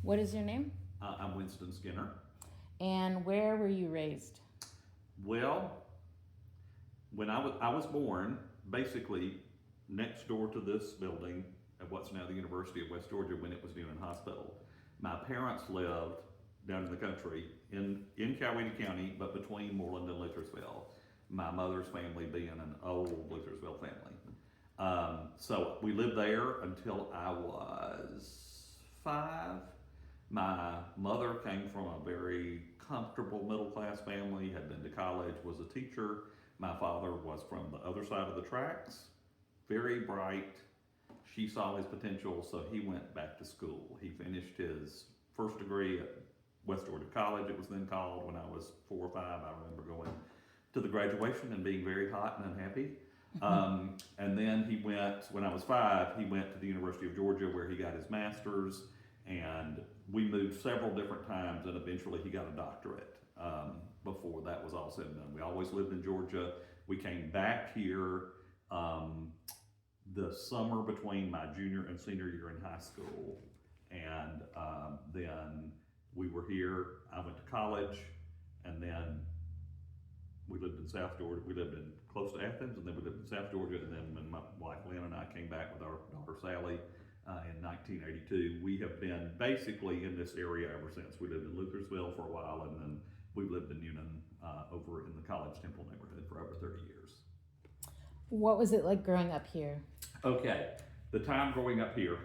What is your name? I'm Winston Skinner. And where were you raised? Well, when I was born, basically next door to this building at what's now the University of West Georgia when it was Newnan Hospital. My parents lived down in the country in Coweta County, but between Moreland and Luthersville. My mother's family being an old Luthersville family. So we lived there until I was 5. My mother came from a very comfortable middle class family, had been to college, was a teacher. My father was from the other side of the tracks, very bright. She saw his potential, so he went back to school. He finished his first degree at West Georgia College, it was then called. When I was 4 or 5, I remember going to the graduation and being very hot and unhappy. And then he went, when I was 5, he went to the University of Georgia where he got his master's, and we moved several different times, and eventually he got a doctorate before that was all said and done. We always lived in Georgia. We came back here the summer between my junior and senior year in high school, and then we were here. I went to college, and then we lived in South Georgia. We lived in close to Athens, and then we lived in South Georgia. And then when my wife Lynn and I came back with our daughter Sally in 1982, we have been basically in this area ever since. We lived in Luthersville for a while, and then we lived in Newnan over in the College Temple neighborhood for over 30 years. What was it like growing up here? Okay, the time growing up here,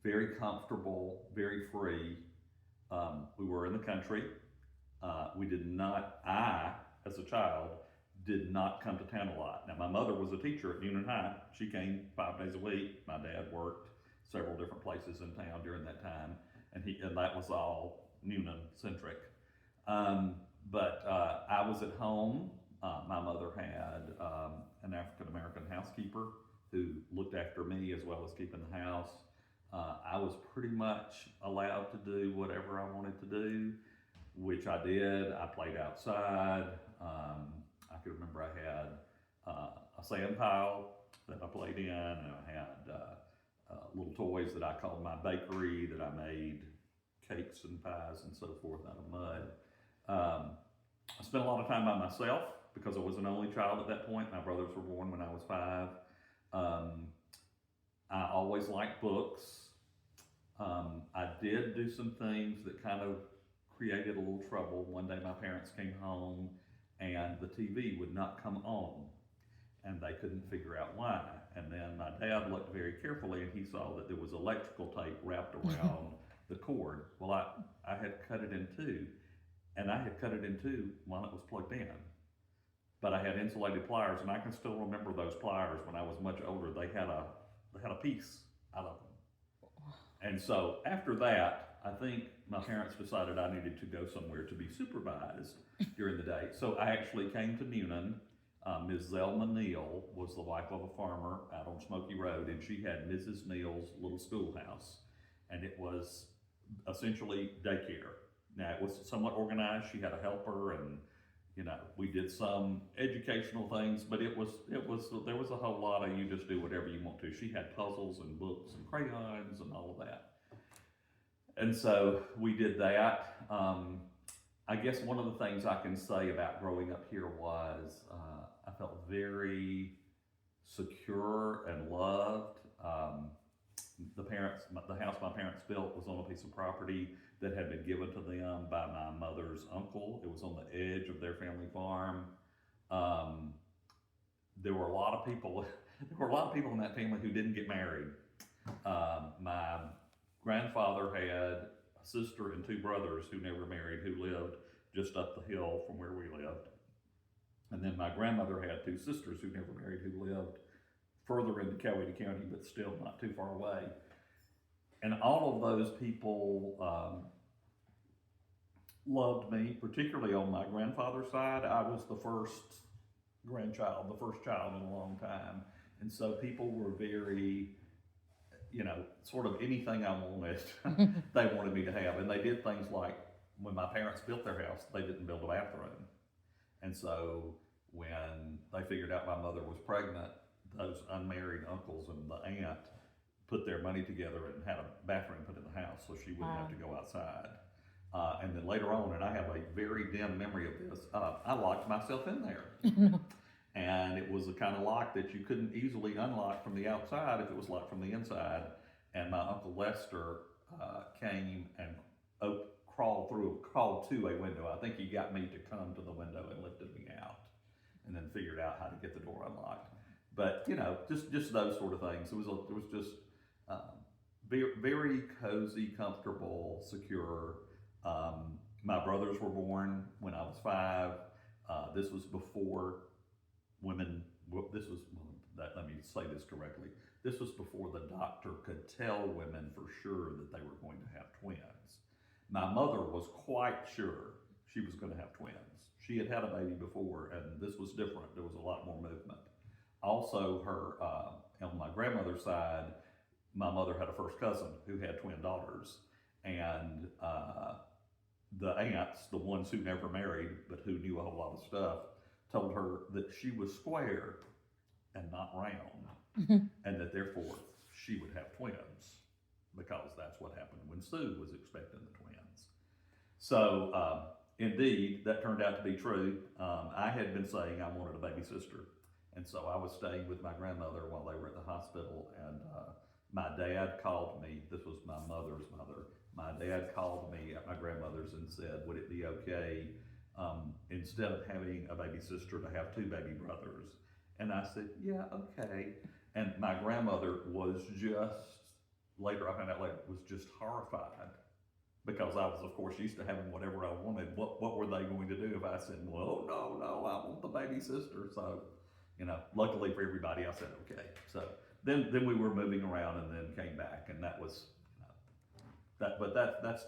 very comfortable, very free. We were in the country. We did not, I, as a child, did not come to town a lot. Now, my mother was a teacher at Newnan High. She came 5 days a week. My dad worked several different places in town during that time, and that was all Newnan centric. But I was at home. My mother had an African American housekeeper who looked after me as well as keeping the house. I was pretty much allowed to do whatever I wanted to do, which I did. I played outside. I could remember I had a sand pile that I played in, and I had little toys that I called my bakery, that I made cakes and pies and so forth out of mud. I spent a lot of time by myself because I was an only child at that point. My brothers were born when I was 5. I always liked books. I did do some things that kind of created a little trouble. One day my parents came home and the TV would not come on, and they couldn't figure out why. And then my dad looked very carefully, and he saw that there was electrical tape wrapped around the cord. Well, I had cut it in two, and I had cut it in two while it was plugged in. But I had insulated pliers, and I can still remember those pliers when I was much older. They had a piece out of them. And so after that, I think my parents decided I needed to go somewhere to be supervised during the day. So I actually came to Newnan. Ms. Zelma Neal was the wife of a farmer out on Smoky Road, and she had Mrs. Neal's little schoolhouse. And it was essentially daycare. Now, it was somewhat organized. She had a helper, and we did some educational things, but there was a whole lot of you just do whatever you want to. She had puzzles and books and crayons and all of that. And so we did that. I guess one of the things I can say about growing up here was I felt very secure and loved. The house my parents built was on a piece of property that had been given to them by my mother's uncle. It was on the edge of their family farm. There were a lot of people. There were a lot of people in that family who didn't get married. My grandfather had a sister and 2 brothers who never married, who lived just up the hill from where we lived. And then my grandmother had 2 sisters who never married, who lived further into Coweta County, but still not too far away. And all of those people loved me, particularly on my grandfather's side. I was the first grandchild, the first child in a long time. And so people were very, sort of anything I wanted, they wanted me to have. And they did things like, when my parents built their house, they didn't build a bathroom. And so when they figured out my mother was pregnant, those unmarried uncles and the aunt put their money together and had a bathroom put in the house so she wouldn't have to go outside. And then later on, and I have a very dim memory of this, I locked myself in there. And it was the kind of lock that you couldn't easily unlock from the outside if it was locked from the inside. And my Uncle Lester came and crawled to a window. I think he got me to come to the window and lifted me out, and then figured out how to get the door unlocked. But you know, just those sort of things. It was just very, very cozy, comfortable, secure. My brothers were born when I was 5. This was before women. Let me say this correctly. This was before the doctor could tell women for sure that they were going to have twins. My mother was quite sure she was going to have twins. She had had a baby before, and this was different. There was a lot more movement. Also, on my grandmother's side, my mother had a first cousin who had twin daughters, and the aunts, the ones who never married but who knew a whole lot of stuff, told her that she was square and not round, and that therefore she would have twins, because that's what happened when Sue was expecting the twins. So indeed, that turned out to be true. I had been saying I wanted a baby sister, and so I was staying with my grandmother while they were at the hospital, and my dad called me. This was my mother's mother. My dad called me at my grandmother's and said, would it be okay, instead of having a baby sister, to have 2 baby brothers? And I said, yeah, okay. And my grandmother was later I found out was just horrified, because I was, of course, used to having whatever I wanted. What were they going to do if I said, well, no, I want the baby sister? So, you know, luckily for everybody, I said, okay. So then we were moving around and then came back, and that was, that's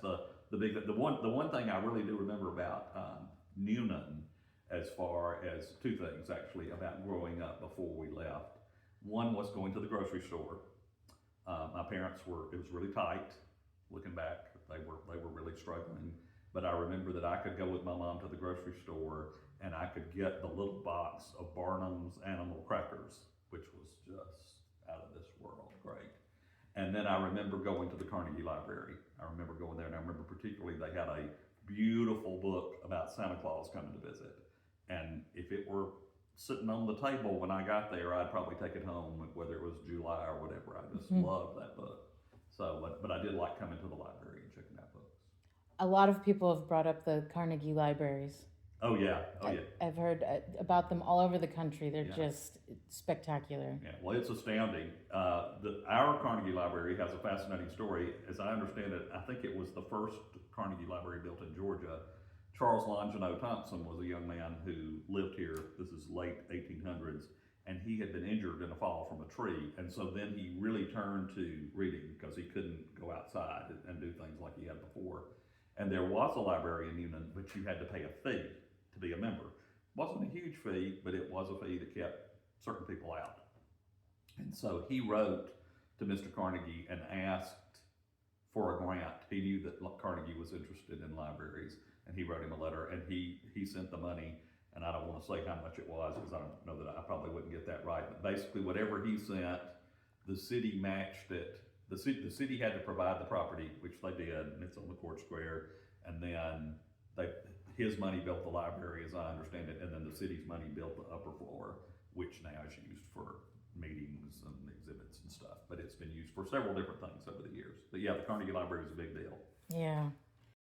the big, the one thing I really do remember about Newnan, as far as 2 things actually about growing up before we left. One was going to the grocery store. My parents it was really tight. Looking back, they were really struggling. But I remember that I could go with my mom to the grocery store, and I could get the little box of Barnum's Animal Crackers, which was just out of this world great. And then I remember going to the Carnegie Library. I remember going there, and I remember particularly they had a beautiful book about Santa Claus coming to visit. And if it were sitting on the table when I got there, I'd probably take it home, whether it was July or whatever. I just loved that book. So, but I did like coming to the library and checking out books. A lot of people have brought up the Carnegie libraries. Oh yeah, I've heard about them all over the country. They're just spectacular. Yeah, well, it's astounding. Our Carnegie Library has a fascinating story. As I understand it, I think it was the first Carnegie Library built in Georgia. Charles Longino Thompson was a young man who lived here. This is late 1800s, and he had been injured in a fall from a tree, and so then he really turned to reading because he couldn't go outside and do things like he had before. And there was a library in Newnan, but you had to pay a fee to be a member. It wasn't a huge fee, but it was a fee that kept certain people out. And so he wrote to Mr. Carnegie and asked for a grant. He knew that Carnegie was interested in libraries, and he wrote him a letter, and he sent the money. And I don't want to say how much it was, because I don't know that I probably wouldn't get that right. But basically, whatever he sent, the city matched it. The city had to provide the property, which they did, and it's on the court square. And then his money built the library, as I understand it, and then the city's money built the upper floor, which now is used for meetings and exhibits and stuff. But it's been used for several different things over the years. But yeah, the Carnegie Library is a big deal. Yeah.